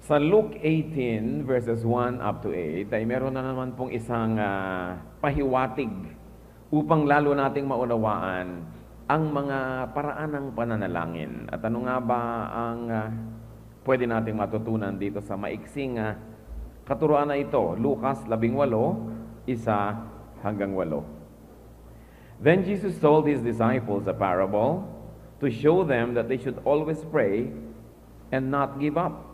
Sa Luke 18 verses 1 up to 8 ay meron na naman pong isang pahiwatig upang lalo nating maunawaan ang mga paraan ng pananalangin. At ano nga ba ang pwede nating matutunan dito sa maiksing katuruan na ito? Lucas 18, 1-8. Then Jesus told his disciples a parable to show them that they should always pray and not give up.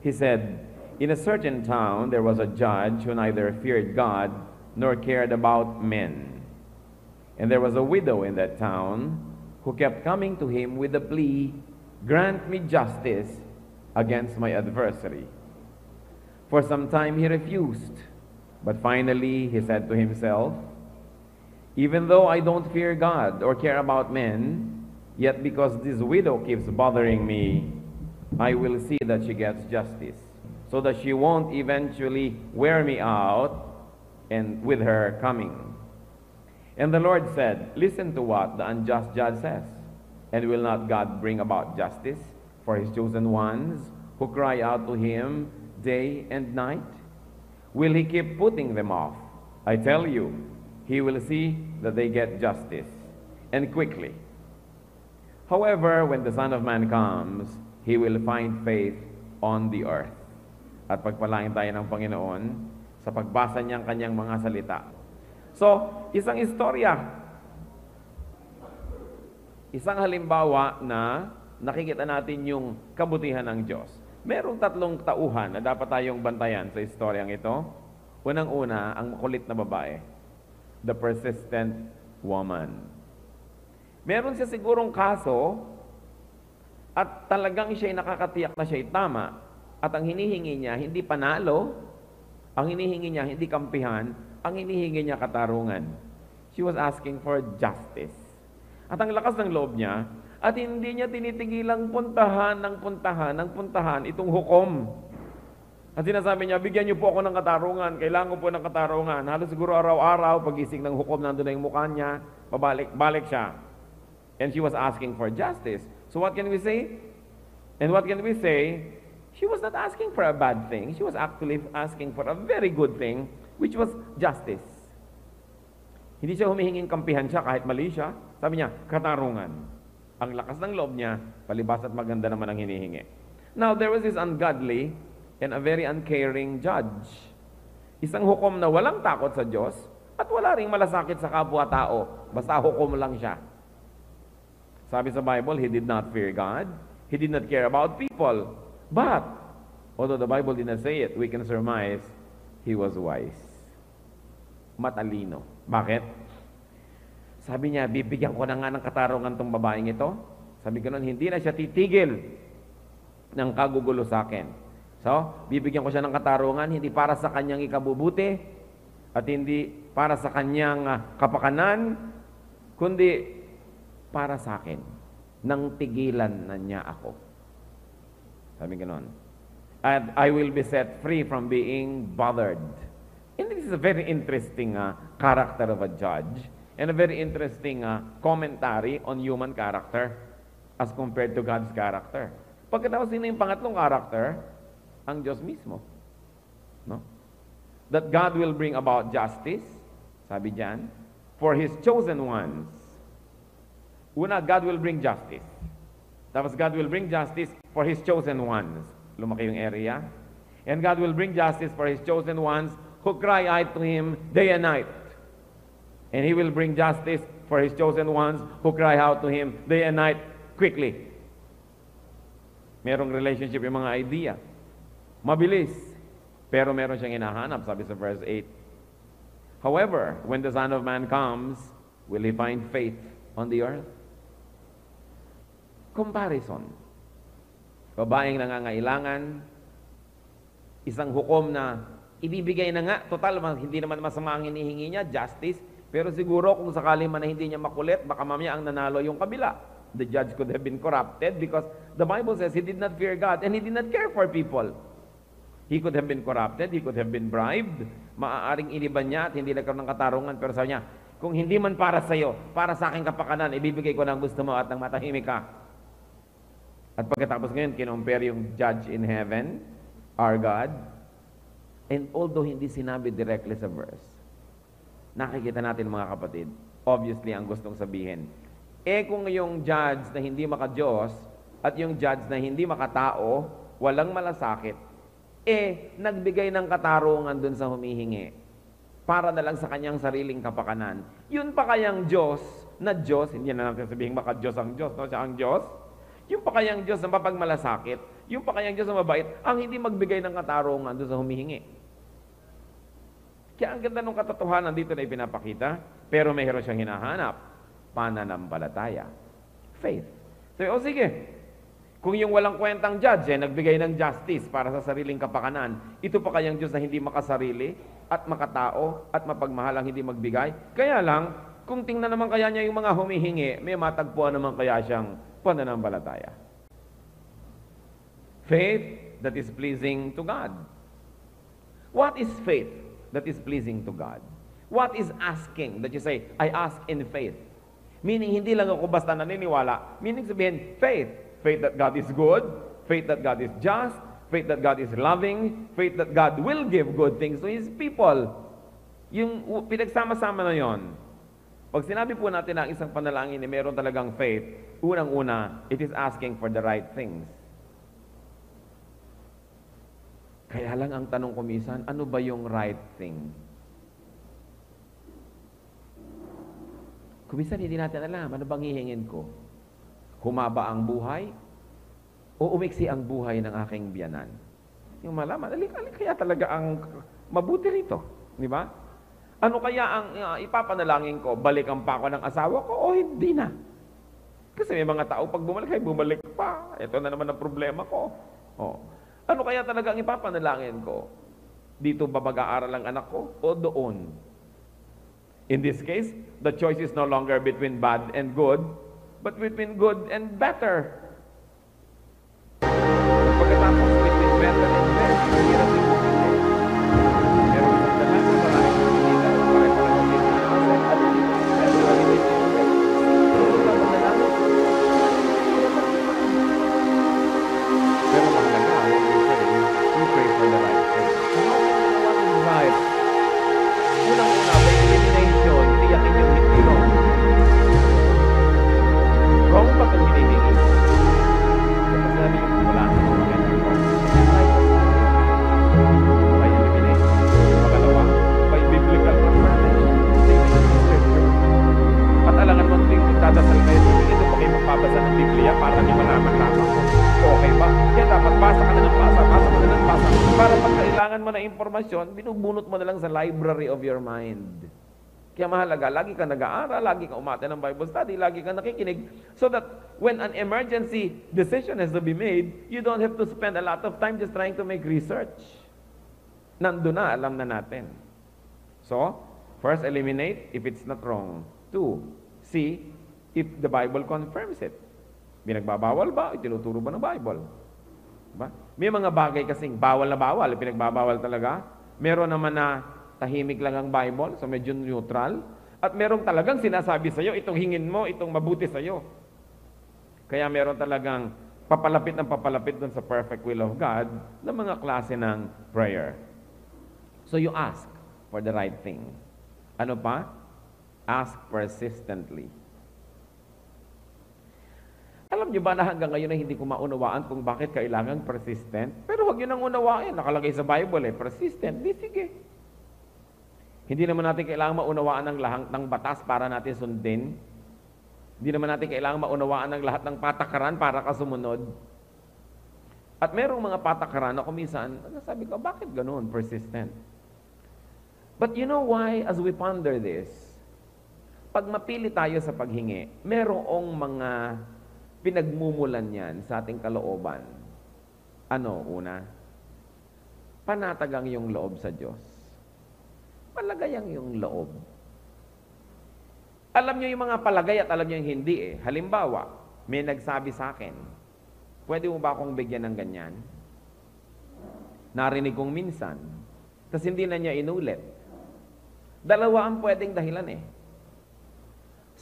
He said, in a certain town there was a judge who neither feared God nor cared about men. And there was a widow in that town who kept coming to him with the plea, grant me justice against my adversary. For some time he refused, but finally he said to himself, even though I don't fear God or care about men, yet because this widow keeps bothering me, I will see that she gets justice, so that she won't eventually wear me out and with her coming. And the Lord said, listen to what the unjust judge says. And will not God bring about justice for his chosen ones who cry out to him day and night? Will he keep putting them off? I tell you, he will see that they get justice, and quickly. However, when the Son of Man comes, he will find faith on the earth. At pagpalain tayo ng Panginoon sa pagbasa niyang kanyang mga salita. So, isang istorya. Isang halimbawa na nakikita natin yung kabutihan ng Diyos. Merong tatlong tauhan na dapat tayong bantayan sa istoryang ito. Unang-una, ang makulit na babae. The persistent woman. Meron siya sigurong kaso at talagang siya'y nakakatiyak na siya'y tama at ang hinihingi niya hindi panalo, ang hinihingi niya hindi kampihan, ang hinihingi niya katarungan. She was asking for justice. At ang lakas ng loob niya at hindi niya tinitigilang puntahan itong hukom. At sinasabi niya, bigyan niyo po ako ng katarungan, kailangan ko po ng katarungan. Halos siguro araw-araw, pagising ng hukom, nandun na yung mukha niya, pabalik-balik siya. And she was asking for justice. So what can we say? And what can we say? She was not asking for a bad thing. She was actually asking for a very good thing, which was justice. Hindi siya humihinging kampihan siya kahit mali siya. Sabi niya, katarungan. Ang lakas ng loob niya, palibas at maganda naman ang hinihingi. Now, there was this ungodly and a very uncaring judge. Isang hukom na walang takot sa Diyos at wala ring malasakit sa kapwa-tao. Basta hukom lang siya. Sabi sa Bible, he did not fear God. He did not care about people. But, although the Bible did not say it, we can surmise he was wise. Matalino. Bakit? Sabi niya, bibigyan ko na nga ng katarungan tong babaeng ito. Sabi ko nun, hindi na siya titigil ng kagugulo sa akin. So, bibigyan ko siya ng katarungan, hindi para sa kanyang ikabubuti at hindi para sa kanyang kapakanan, kundi para sa akin, nang tigilan na niya ako. Sabi gano'n. And I will be set free from being bothered. And this is a very interesting character of a judge and a very interesting commentary on human character as compared to God's character. Pagkatapos sino yung pangatlong character? Ang Diyos mismo. No? That God will bring about justice, sabi diyan, for His chosen ones. Una, God will bring justice. Tapos God will bring justice for His chosen ones. Lumaki yung area. And God will bring justice for His chosen ones who cry out to Him day and night. And He will bring justice for His chosen ones who cry out to Him day and night quickly. Merong relationship yung mga idea. Mabilis. Pero meron siyang hinahanap, sabi sa verse 8. However, when the Son of Man comes, will He find faith on the earth? Comparison. Babaeng nangangailangan, isang hukom na ibibigay na nga, total, hindi naman masama ang hinihingi niya, justice, pero siguro kung sakali man na hindi niya makulit, baka mamaya ang nanalo yung kabila. The judge could have been corrupted because the Bible says he did not fear God and he did not care for people. He could have been corrupted, he could have been bribed, maaaring iniban niya at hindi nagkaroon ng katarungan, pero sabi niya, kung hindi man para sa iyo, para sa aking kapakanan, ibibigay ko ng gusto mo at nang matahimik ka. At pagkatapos ngayon, kinompare yung judge in heaven, our God, and although hindi sinabi directly sa verse, nakikita natin mga kapatid, obviously ang gustong sabihin, kung yung judge na hindi maka-Diyos at yung judge na hindi makatao, walang malasakit, nagbigay ng katarungan dun sa humihingi para na lang sa kanyang sariling kapakanan. Yun pa kayang Diyos na Diyos, hindi na natin sabihin maka-Diyos ang Diyos, no? Siya ang Diyos. Yung pa kayang Diyos na mapagmalasakit, yung pa kayang Diyos na mabait, ang hindi magbigay ng katarungan dun sa humihingi. Kaya ang ganda ng katotohanan dito na ipinapakita, pero mayroon siyang hinahanap, pananampalataya. Faith. So, sige, kung yung walang kwentang judge, nagbigay ng justice para sa sariling kapakanan, ito pa kayang Diyos na hindi makasarili at makatao at mapagmahal ang hindi magbigay? Kaya lang, kung tingnan naman kaya niya yung mga humihingi, may matagpuan naman kaya siyang pananampalataya. Faith that is pleasing to God. What is faith that is pleasing to God? What is asking that you say, I ask in faith? Meaning, hindi lang ako basta naniniwala. Meaning sabihin, faith. Faith that God is good, faith that God is just, faith that God is loving, faith that God will give good things to His people. Yung pinagsama-sama na yon. Pag sinabi po natin ang isang panalangin na meron talagang faith, unang-una, it is asking for the right things. Kaya lang ang tanong ko minsan, ano ba yung right thing? Kung minsan hindi natin alam, ano bang hihingin ko? Humaba ang buhay o umiksi ang buhay ng aking biyanan? Yung malaman, kaya talaga ang mabuti rito. Di ba? Ano kaya ang ipapanalangin ko? Balikan pa ako ng asawa ko o hindi na? Kasi may mga tao, pag bumalik, ay bumalik pa. Ito na naman ang problema ko. Ano kaya talaga ang ipapanalangin ko? Dito ba mag-aaral ang anak ko o doon? In this case, the choice is no longer between bad and good, but between good and better. Pagkatapos between better and best, hirap din po kasi. Pero isang dahan na maraming pagkakita, pare-pareho din na at pero mahalaga, we pray for the right thing. What is right? Unang-una, by elimination, tiyakin yung hindi wrong. Wrong ba itong hinihingi? Kapag sabi yung wala na kung bakit yung wrong. By elimination. Pagkalawa, by biblical confirmation. Statement of Scripture. At alangan mo tuwing magdadasal kayo, ito pa kayo magpabasa ng Biblia para di malaman lamang kung okay ba. Kaya dapat basa ka na ng basa para pag kailangan mo na impormasyon, binubunot mo na lang sa library of your mind. Kaya mahalaga, lagi ka nag-aaral, lagi ka umate ng Bible study, lagi ka nakikinig, so that when an emergency decision has to be made, you don't have to spend a lot of time just trying to make research. Nandun na, alam na natin. So, first, eliminate if it's not wrong. 2, see if the Bible confirms it. Pinagbabawal ba? Itinuturo ba ng Bible? Diba? May mga bagay kasing bawal na bawal, pinagbabawal talaga. Meron naman na tahimik lang ang Bible, so medyo neutral. At meron talagang sinasabi sa'yo, itong hingin mo, itong mabuti sa'yo. Kaya meron talagang papalapit dun sa perfect will of God na mga klase ng prayer. So you ask for the right thing. Ano pa? Ask persistently. Alam niyo ba na hanggang ngayon ay hindi ko maunawaan kung bakit kailangan persistent? Pero huwag yun ang unawain. Nakalagay sa Bible persistent. Di sige. Hindi naman natin kailangan maunawaan ng lahat ng batas para natin sundin. Hindi naman natin kailangan maunawaan ng lahat ng patakaran para kasumunod. At merong mga patakaran na kumisan, sabi ko, bakit ganoon? Persistent. But you know why, as we ponder this, pag mapili tayo sa paghingi, merong mga pinagmumulan yan sa ating kalooban. Ano, una? Panatagang yung loob sa Diyos. Palagayang yung loob. Alam nyo yung mga palagay at alam nyo yung hindi Halimbawa, may nagsabi sa akin, pwede mo ba akong bigyan ng ganyan? Narinig kong minsan, tapos hindi na niya inulit. Dalawa ang pwedeng dahilan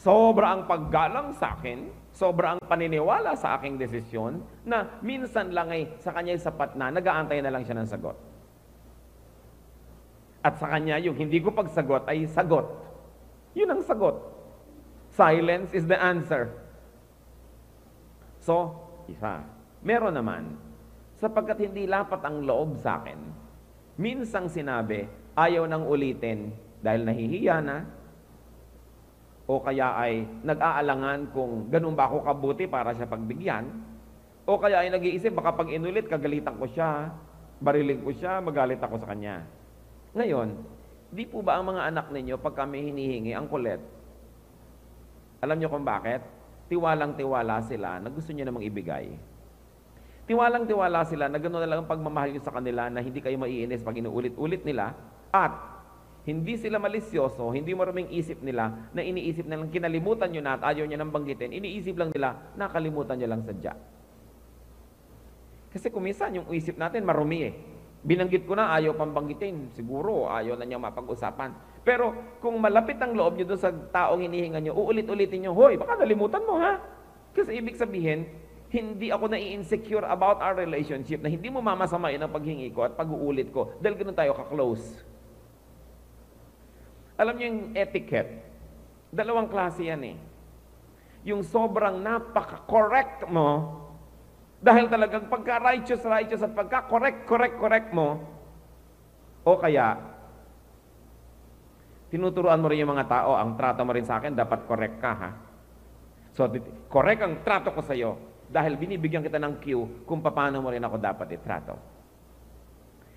sobra ang paggalang sa akin, sobra ang paniniwala sa aking desisyon, na minsan lang ay sa kanya'y sapat na, nag-aantay na lang siya ng sagot. At sa kanya, yung hindi ko pagsagot ay sagot. Yun ang sagot. Silence is the answer. So, isa. Meron naman, sapagkat hindi lapat ang loob sa akin, minsang sinabi, ayaw nang ulitin dahil nahihiya na, o kaya ay nag-aalangan kung ganun ba ako kabuti para siya pagbigyan, o kaya ay nag-iisip, baka pag inulit, kagalitan ko siya, bariling ko siya, magalit ako sa kanya. Ngayon, di po ba ang mga anak ninyo, pag kami hinihingi, ang kulit? Alam nyo kung bakit? Tiwalang-tiwala sila na gusto nyo namang ibigay. Tiwalang-tiwala sila na gano'n na lang ang pagmamahal nyo sa kanila na hindi kayo maiinis pag inuulit-ulit nila, at hindi sila malisyoso, hindi maraming isip nila na iniisip na lang kinalimutan nyo na at ayaw nyo nang banggitin, iniisip lang nila, nakalimutan nyo lang sadya. Kasi kuminsan yung isip natin marumi eh. Binanggit ko na, ayaw pang banggitin. Siguro, ayaw na niyang mapag-usapan. Pero kung malapit ang loob niyo doon sa taong hinihingan niyo, uulit-ulitin niyo, hoy, baka nalimutan mo ha? Kasi ibig sabihin, hindi ako na-insecure about our relationship na hindi mo mamasamain ang paghingi ko at pag-uulit ko. Dahil ganun tayo ka-close. Alam niyo yung etiquette, dalawang klase yan eh. Yung sobrang napaka-correct mo, dahil talagang pagka-righteous at pagka-correct mo, o kaya, tinuturuan mo rin yung mga tao, ang trato mo rin sa akin, dapat correct ka, ha? So, correct ang trato ko sa iyo, dahil binibigyan kita ng cue kung paano mo rin ako dapat itrato.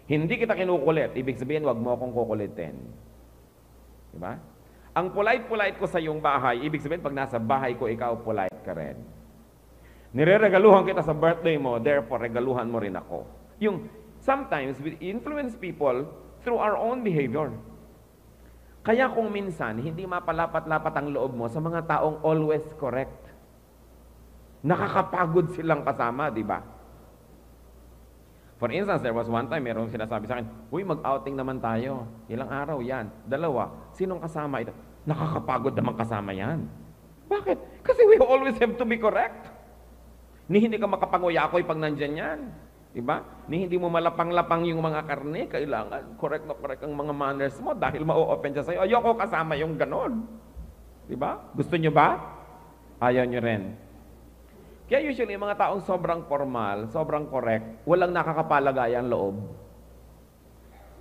Hindi kita kinukulit, ibig sabihin, wag mo akong kukulitin. Diba? Ang polite ko sa iyong bahay, ibig sabihin, pag nasa bahay ko, ikaw polite ka rin. Nireregaluhan kita sa birthday mo, therefore, regaluhan mo rin ako. Yung, sometimes, we influence people through our own behavior. Kaya kung minsan, hindi mapalapat-lapat ang loob mo sa mga taong always correct. Nakakapagod silang kasama, di ba? For instance, there was one time, merong sinasabi sa akin, uy, mag-outing naman tayo. Ilang araw yan. 2. Sinong kasama ito? Nakakapagod naman kasama yan. Bakit? Kasi we always have to be correct. Ni hindi ka makapanguyakoy pag nandyan yan. Diba? Ni hindi mo malapang-lapang yung mga karne, kailangan correct na correct ang mga manners mo dahil ma-open siya sa'yo. Ayoko kasama yung ganon. Diba? Gusto nyo ba? Ayaw nyo rin. Kaya usually, mga taong sobrang formal, sobrang correct, walang nakakapalagay ang loob.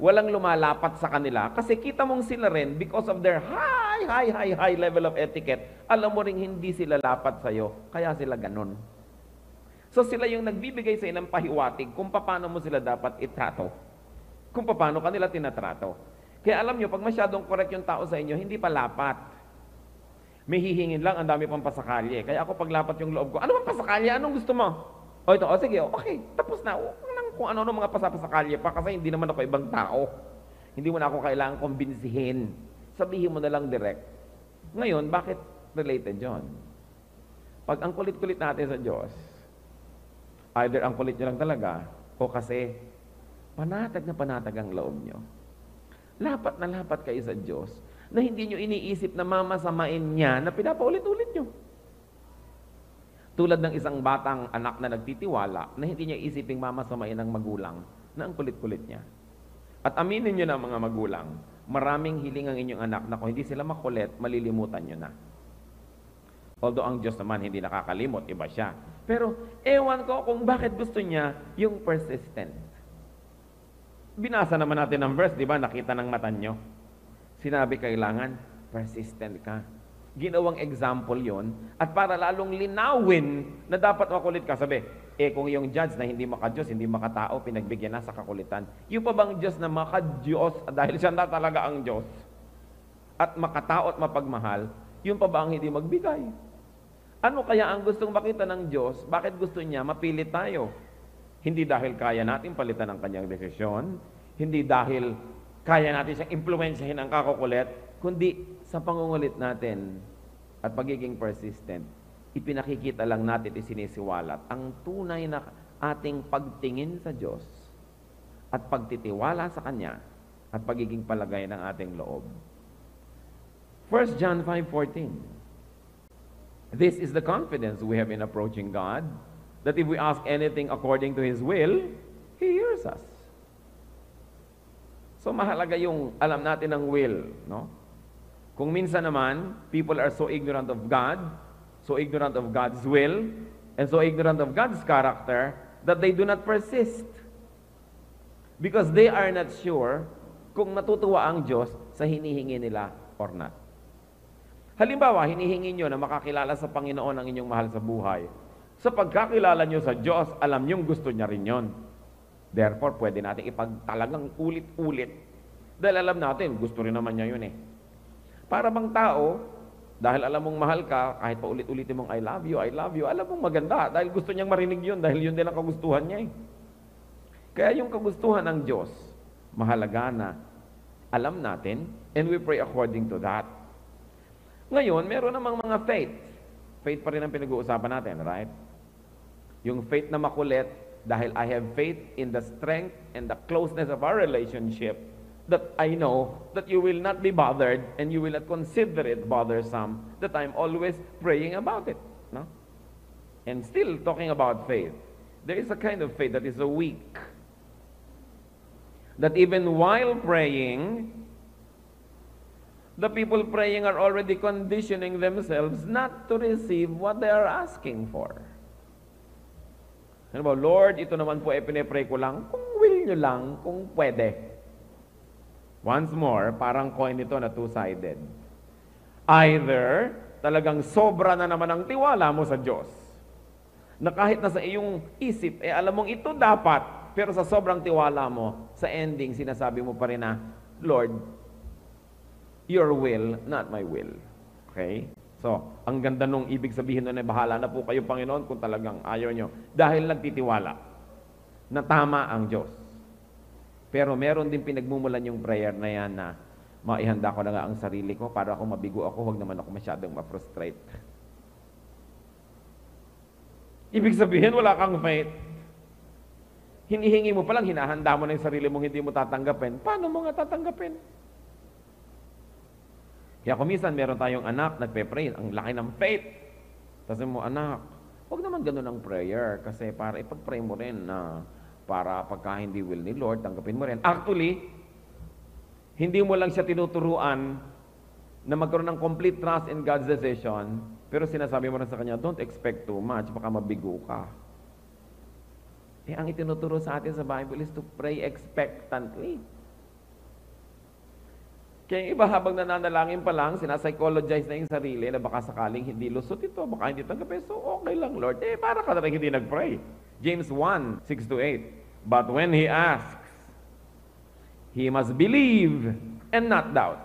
Walang lumalapat sa kanila. Kasi kita mong sila rin, because of their high level of etiquette, alam mo rin hindi sila lapat sa'yo, kaya sila ganon. So sila yung nagbibigay sa ng pahiwatig kung paano mo sila dapat itrato. Kung paano kanila tinatrato. Kaya alam nyo, pag masyadong correct yung tao sa inyo, hindi pa lapat. May hihingin lang, ang dami pang pasakalye. Kaya ako paglapat yung loob ko, ano bang pasakalye? Anong gusto mo? O ito, o sige, okay, tapos na. Huwag lang kung ano mga pasakalye pa kasi hindi naman ako ibang tao. Hindi mo na ako kailangan kumbinsihin. Sabihin mo na lang direct. Ngayon, bakit related yun? Pag ang kulit-kulit natin sa Diyos, either ang kulit nyo lang talaga, o kasi panatag na panatag ang loob nyo. Lapat na lapat kayo sa Diyos, na hindi nyo iniisip na mamasamain niya na pinapaulit-ulit nyo. Tulad ng isang batang anak na nagtitiwala, na hindi niya isiping mamasamain ng magulang, na ang kulit-kulit niya. At aminin nyo na mga magulang, maraming hiling ang inyong anak na kung hindi sila makulit, malilimutan nyo na. Although ang Diyos naman hindi nakakalimot, iba siya. Pero ewan ko kung bakit gusto niya yung persistent. Binasa naman natin ang verse, di ba? Nakita ng mata nyo. Sinabi kailangan, persistent ka. Ginawang example yon. At para lalong linawin na dapat makulit ka, sabi, kung yung judge na hindi maka-Diyos, hindi makatao, pinagbigyan na sa kakulitan. Yung pa bang Diyos na maka-Diyos, dahil siya na talaga ang Diyos, at makatao at mapagmahal, yun pa ba ang hindi magbigay? Ano kaya ang gustong makita ng Diyos? Bakit gusto niya mapilit tayo? Hindi dahil kaya natin palitan ang kanyang desisyon, hindi dahil kaya natin siyang impluwensyahin ang kakukulit, kundi sa pangungulit natin at pagiging persistent, ipinakikita lang natin isinisiwalat ang tunay na ating pagtingin sa Diyos at pagtitiwala sa Kanya at pagiging palagay ng ating loob. 1 John 5:14. This is the confidence we have in approaching God, that if we ask anything according to His will, He hears us. So mahalaga yung alam natin ng will, no? Kung minsan naman, people are so ignorant of God, so ignorant of God's will, and so ignorant of God's character, that they do not persist. Because they are not sure kung natutuwa ang Diyos sa hinihingi nila or not. Halimbawa, hinihingi nyo na makakilala sa Panginoon ang inyong mahal sa buhay. Sa pagkakilala nyo sa Diyos, alam nyo gusto niya rin yon. Therefore, pwede natin ipagtalagang ulit-ulit. Dahil alam natin, gusto rin naman niya yun eh. Para bang tao, dahil alam mong mahal ka, kahit pa ulit-ulitin mong I love you, alam mong maganda. Dahil gusto niyang marinig yun, dahil yun din ang kagustuhan niya eh. Kaya yung kagustuhan ng Diyos, mahalaga na alam natin, and we pray according to that. Ngayon, meron namang mga faith. Faith pa rin ang pinag-uusapan natin, right? Yung faith na makulit, dahil I have faith in the strength and the closeness of our relationship, that I know that you will not be bothered and you will not consider it bothersome, that I'm always praying about it. No? And still talking about faith, there is a kind of faith that is weak. That even while praying, the people praying are already conditioning themselves not to receive what they are asking for. Ano ba, Lord, ito naman po pinipray ko lang, kung will nyo lang, kung pwede. Once more, parang coin ito na two-sided. Either, talagang sobra na naman ang tiwala mo sa Diyos, na kahit nasa iyong isip, alam mong ito dapat, pero sa sobrang tiwala mo, sa ending, sinasabi mo pa rin na, Lord, your will, not my will. Okay? So, ang ganda nung ibig sabihin nun ay bahala na po kayo, Panginoon, kung talagang ayaw nyo. Dahil nagtitiwala na tama ang Diyos. Pero meron din pinagmumulan yung prayer na yan na maihanda ko na nga ang sarili ko para ako mabigo ako, huwag naman ako masyadong ma-frustrate. Ibig sabihin, wala kang faith. Hinihingi mo palang, hinahanda mo na yung sarili mong hindi mo tatanggapin. Paano mo nga tatanggapin? Kaya kung minsan meron tayong anak, nagpe-pray, ang laki ng faith. Tapos mo, anak, huwag naman ganun ang prayer kasi para ipag-pray mo rin na para pagka hindi will ni Lord, tanggapin mo rin. Actually, hindi mo lang siya tinuturuan na magkaroon ng complete trust in God's decision, pero sinasabi mo rin sa kanya, don't expect too much, baka mabigo ka. Ang itinuturo sa atin sa Bible is to pray expectantly. Kaya iba habang nananalangin pa lang, sinapsychologize na yung sarili na baka sakaling hindi lusot ito, baka hindi tanggapin. So, okay lang, Lord. Para ka na rin hindi nag-pray. James 1, 6-8. But when he asks, he must believe and not doubt.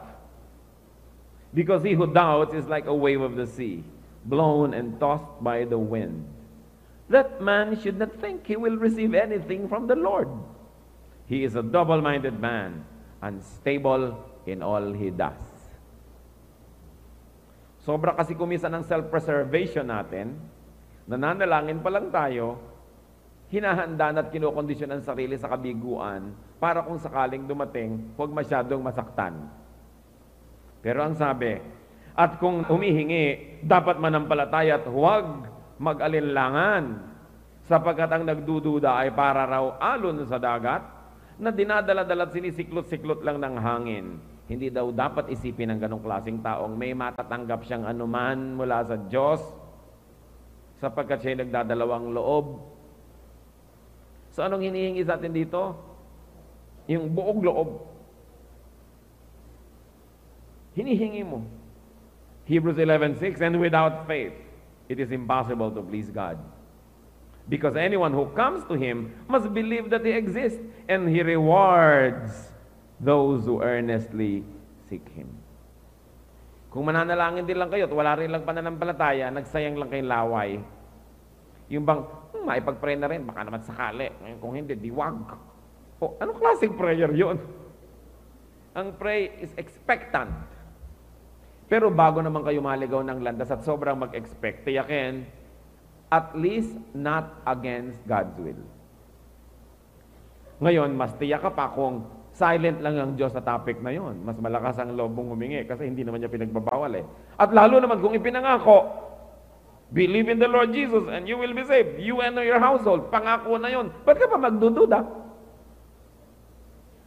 Because he who doubts is like a wave of the sea, blown and tossed by the wind. That man should not think he will receive anything from the Lord. He is a double-minded man, unstable in all he does. Sobra kasi kumisa ng self-preservation natin, nananalangin pa lang tayo, hinahanda at kinokondisyon ang sarili sa kabiguan para kung sakaling dumating, huwag masyadong masaktan. Pero ang sabi, at kung humihingi, dapat manampalataya at huwag mag-alinlangan, sapagkat ang nagdududa ay para raw alon sa dagat, na dinadala-dala at sinisiklot-siklot lang ng hangin. Hindi daw dapat isipin ng ganong klaseng taong may matatanggap siyang anuman mula sa Diyos sapagkat siya nagdadalawang loob. So anong hinihingi sa atin dito? Yung buong loob. Hinihingi mo. Hebrews 11:6, and without faith, it is impossible to please God. Because anyone who comes to Him must believe that He exists, and He rewards those who earnestly seek Him. Kung mananalangin din lang kayo at wala rin lang pananampalataya, nagsayang lang kayong laway. Yung bang, maipag-pray na rin, baka naman sakali. Kung hindi, diwag. O, anong klaseng prayer yun? Ang pray is expectant. Pero bago naman kayo maligaw ng landas at sobrang mag-expect, tiyakin, at least not against God's will. Ngayon, mas tiyak ka pa kung silent lang ang Diyos sa topic na yon. Mas malakas ang loob mong humingi kasi hindi naman niya pinagbabawal eh. At lalo naman kung ipinangako, Believe in the Lord Jesus and you will be saved. You and your household. Pangako na yon. Ba't ka pa magdududa?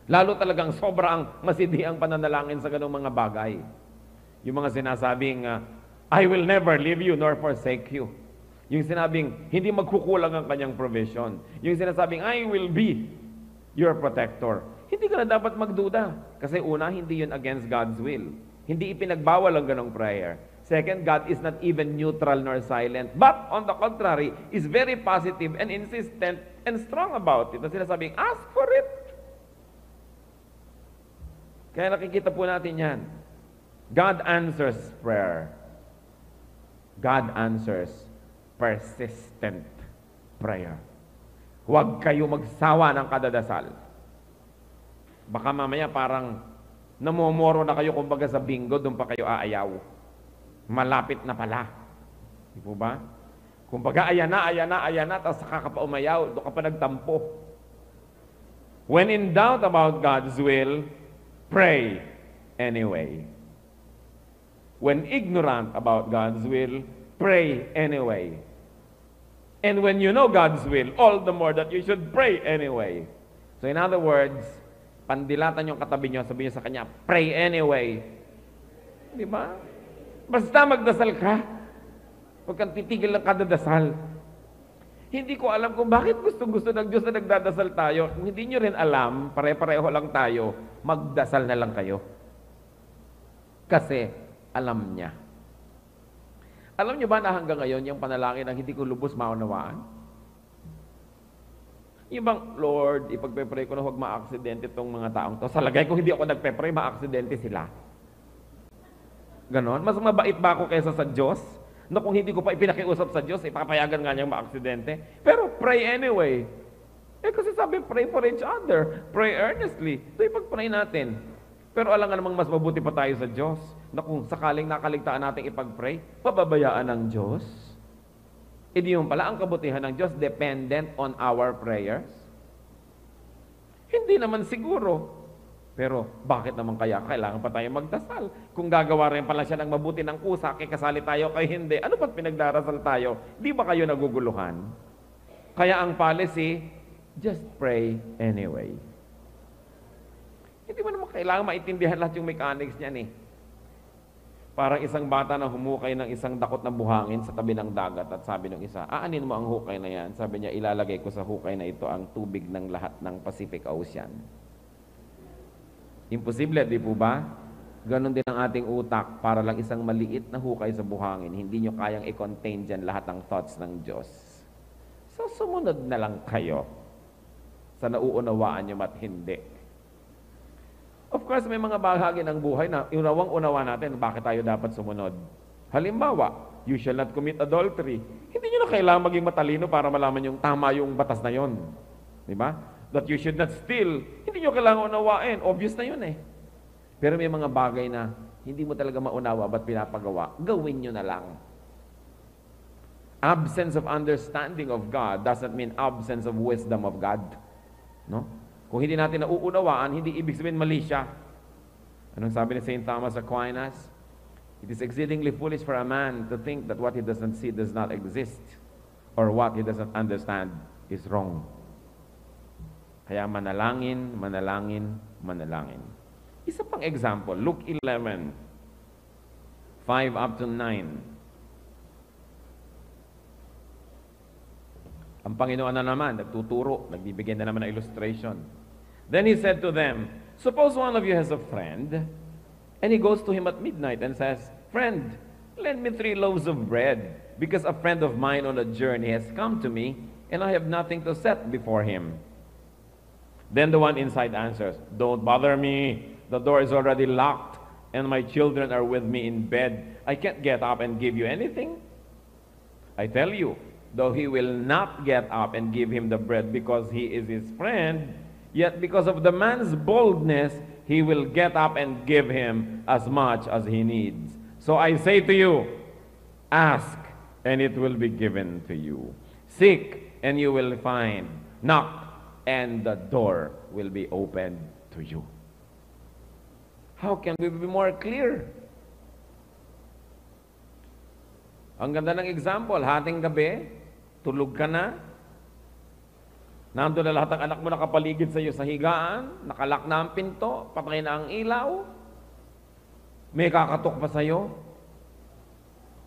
Lalo talagang sobrang masidi ang pananalangin sa ganong mga bagay. Yung mga sinasabing, I will never leave you nor forsake you. Yung sinabing, hindi magkukulang ang kanyang provision. Yung sinasabing, I will be your protector. Hindi ka na dapat magduda. Kasi una, hindi yun against God's will. Hindi ipinagbawal ang ganong prayer. Second, God is not even neutral nor silent. But, on the contrary, is very positive and insistent and strong about it. At sinasabing, ask for it. Kaya nakikita po natin yan. God answers prayer. God answers persistent prayer. Huwag kayo magsawa ng kadadasal. Baka mamaya parang namomoro na kayo kumbaga sa bingo, doon pa kayo aayaw. Malapit na pala. Di po ba? Kumbaga ayan na, tapos saka ka pa umayaw, doon ka pa nagtampo. When in doubt about God's will, pray anyway. When ignorant about God's will, pray anyway. And when you know God's will, all the more that you should pray anyway. So in other words, pandilatan yung katabi nyo, sabihin nyo sa kanya, pray anyway. Di ba? Basta magdasal ka. Huwag kang titigil ng kadadasal. Hindi ko alam kung bakit gusto ng Diyos na nagdadasal tayo. Kung hindi nyo rin alam, pare-pareho lang tayo, magdasal na lang kayo. Kasi, alam niya. Alam niyo ba na hanggang ngayon, yung panalangin ang hindi ko lubos maunawaan? Yung bang, Lord, ipagpe-pray ko na huwag ma-aksidente itong mga taong to. Sa lagay ko, hindi ako nagpe-pray, ma-aksidente sila. Ganon? Mas mabait ba ako kaysa sa Diyos? Na kung hindi ko pa ipinakiusap sa Diyos, ipapayagan nga niyang ma-aksidente. Pero pray anyway. Kasi sabi, pray for each other. Pray earnestly. So ipag-pray natin. Pero alam nga namang mas mabuti pa tayo sa Diyos. Na kung sakaling nakaligtaan natin ipag-pray, pababayaan ng Diyos. Hindi yung pala ang kabutihan ng Diyos dependent on our prayers. Hindi naman siguro. Pero bakit naman kaya kailangan pa tayo magdasal? Kung gagawa rin pala siya ng mabuti ng kusa, kikasali tayo kay hindi, ano ba't pinagdarasal tayo? Di ba kayo naguguluhan? Kaya ang policy, just pray anyway. Hindi mo naman kailangan maintindihan lahat yung mechanics niyan eh. Parang isang bata na humukay ng isang dakot na buhangin sa tabi ng dagat at sabi ng isa, aanin mo ang hukay na yan? Sabi niya, ilalagay ko sa hukay na ito ang tubig ng lahat ng Pacific Ocean. Imposible, di po ba? Ganon din ang ating utak para lang isang maliit na hukay sa buhangin. Hindi nyo kayang i-contain dyan lahat ng thoughts ng Diyos. So, sumunod na lang kayo sa nauunawaan nyo at hindi. Of course, may mga bahagi ng buhay na unawang-unawa natin bakit tayo dapat sumunod. Halimbawa, you shall not commit adultery. Hindi nyo na kailangan maging matalino para malaman yung tama yung batas na yon. Di ba? That you should not steal. Hindi nyo kailangan unawain. Obvious na yun eh. Pero may mga bagay na hindi mo talaga maunawa ba't pinapagawa. Gawin nyo na lang. Absence of understanding of God doesn't mean absence of wisdom of God. No? Kung hindi natin nauunawaan, hindi ibig sabihin mali siya. Anong sabi ni St. Thomas Aquinas? It is exceedingly foolish for a man to think that what he doesn't see does not exist, or what he doesn't understand is wrong. Kaya manalangin, manalangin, manalangin. Isa pang example, Luke 11, 5 up to 9. Ang Panginoon na naman, nagtuturo, nagbibigay na naman ng illustration. Then he said to them, suppose one of you has a friend, and he goes to him at midnight and says, friend, lend me 3 loaves of bread, because a friend of mine on a journey has come to me, and I have nothing to set before him. Then the one inside answers, don't bother me. The door is already locked, and my children are with me in bed. I can't get up and give you anything. I tell you, though he will not get up and give him the bread because he is his friend, yet because of the man's boldness, he will get up and give him as much as he needs. So I say to you, ask, and it will be given to you. Seek, and you will find. Knock, and the door will be opened to you. How can we be more clear? Ang ganda ng example, hating gabi, tulog ka na, nandun na lahat ng anak mo nakapaligid sa iyo sa higaan, nakalak na ang pinto, patay na ang ilaw, may kakatok pa sa iyo,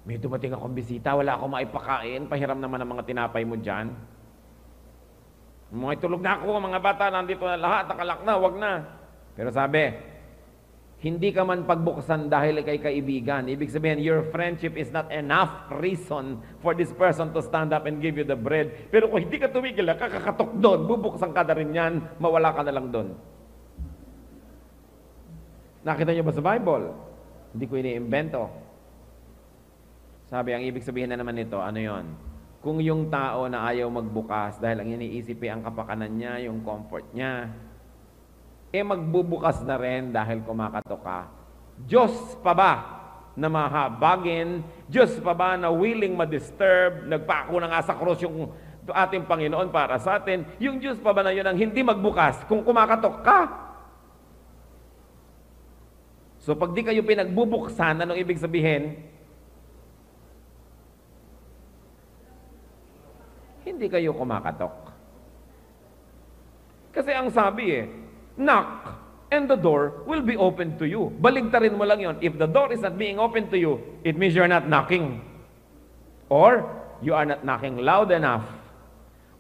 may dumating akong bisita, wala akong maipakain, pahiram naman ang mga tinapay mo dyan. Mga tulog na ako, mga bata, nandito na lahat, nakalak na, wag na. Pero sabi, hindi ka man pagbuksan dahil kay kaibigan. Ibig sabihin, your friendship is not enough reason for this person to stand up and give you the bread. Pero kung hindi ka tumigil, kakakatok doon, bubuksan ka na rin yan, mawala ka na lang doon. Nakita niyo ba sa Bible? Hindi ko iniimbento. Sabi, ang ibig sabihin na naman nito, ano yon? Kung yung tao na ayaw magbukas dahil ang iniisip ang kapakanan niya, yung comfort niya, magbubukas na rin dahil kumakatok ka. Diyos pa ba na mahabagin? Diyos pa ba na willing ma-disturb? Nagpako na nga sa krus yung ating Panginoon para sa atin. Yung Diyos pa ba na yun ang hindi magbukas kung kumakatok ka? So pag di kayo pinagbubuksan, anong ibig sabihin? Hindi kayo kumakatok. Kasi ang sabi knock, and the door will be open to you. Baligtarin mo lang yon. If the door is not being open to you, it means you're not knocking. Or, you are not knocking loud enough.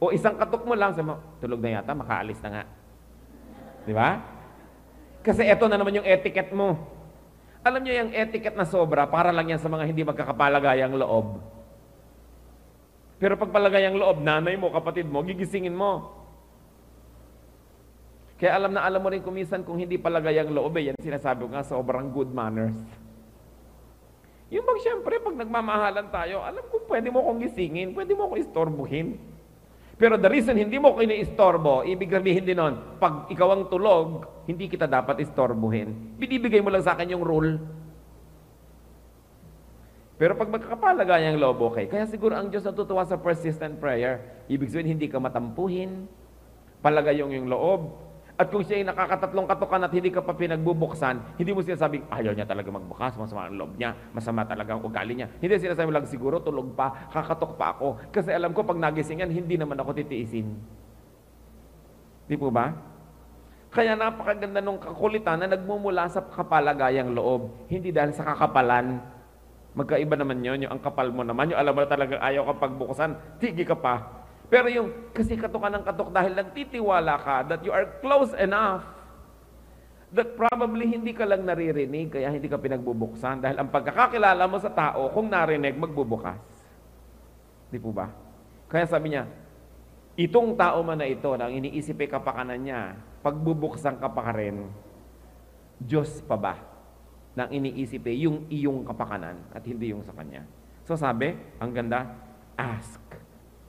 O isang katok mo lang, tulog na yata, makaalis na nga. Di ba? Kasi eto na naman yung etiquette mo. Alam niyo yung etiquette na sobra, para lang yan sa mga hindi magkakapalagayang loob. Pero pag palagayang loob, nanay mo, kapatid mo, gigisingin mo. Kaya alam mo rin kumisan kung hindi palagayang loob, yan sinasabi ko nga, sobrang good manners. Yung bang siyempre, pag nagmamahalan tayo, alam ko pwede mo kong gisingin, pwede mo kong istorbohin. Pero the reason hindi mo ko ini-istorbo, ibig sabihin din nun, pag ikaw ang tulog, hindi kita dapat istorbohin. Binibigay mo lang sa akin yung rule. Pero pag magkakapalagayang loob, okay. Kaya siguro ang Diyos natutuwa sa persistent prayer. Ibig sabihin, hindi ka matampuhin, palagayong yung loob. At kung siya ay nakakatatlong katokan at hindi ka pa pinagbubuksan, hindi mo sinasabing, ayaw niya talaga magbukas, masama ang loob niya, masama talaga ang ugali niya. Hindi sinasabi lang, siguro tulog pa, kakatok pa ako. Kasi alam ko, pag nagisingan, hindi naman ako titiisin. Di po ba? Kaya napakaganda nung kakulitan na nagmumula sa kapalagayang loob, hindi dahil sa kakapalan. Magkaiba naman yun, yung ang kapal mo naman, yung alam mo na talagang ayaw ka pagbuksan, tigi ka pa. Pero yung kasi katok ka ng katok dahil nagtitiwala ka that you are close enough that probably hindi ka lang naririnig kaya hindi ka pinagbubuksan dahil ang pagkakakilala mo sa tao kung narinig, magbubukas. Di po ba? Kaya sabi niya, itong tao man na ito na iniisip ay kapakanan niya, pagbubuksan ka pa rin, Diyos pa ba na iniisip yung iyong kapakanan at hindi yung sa Kanya? So sabi, ang ganda, ask.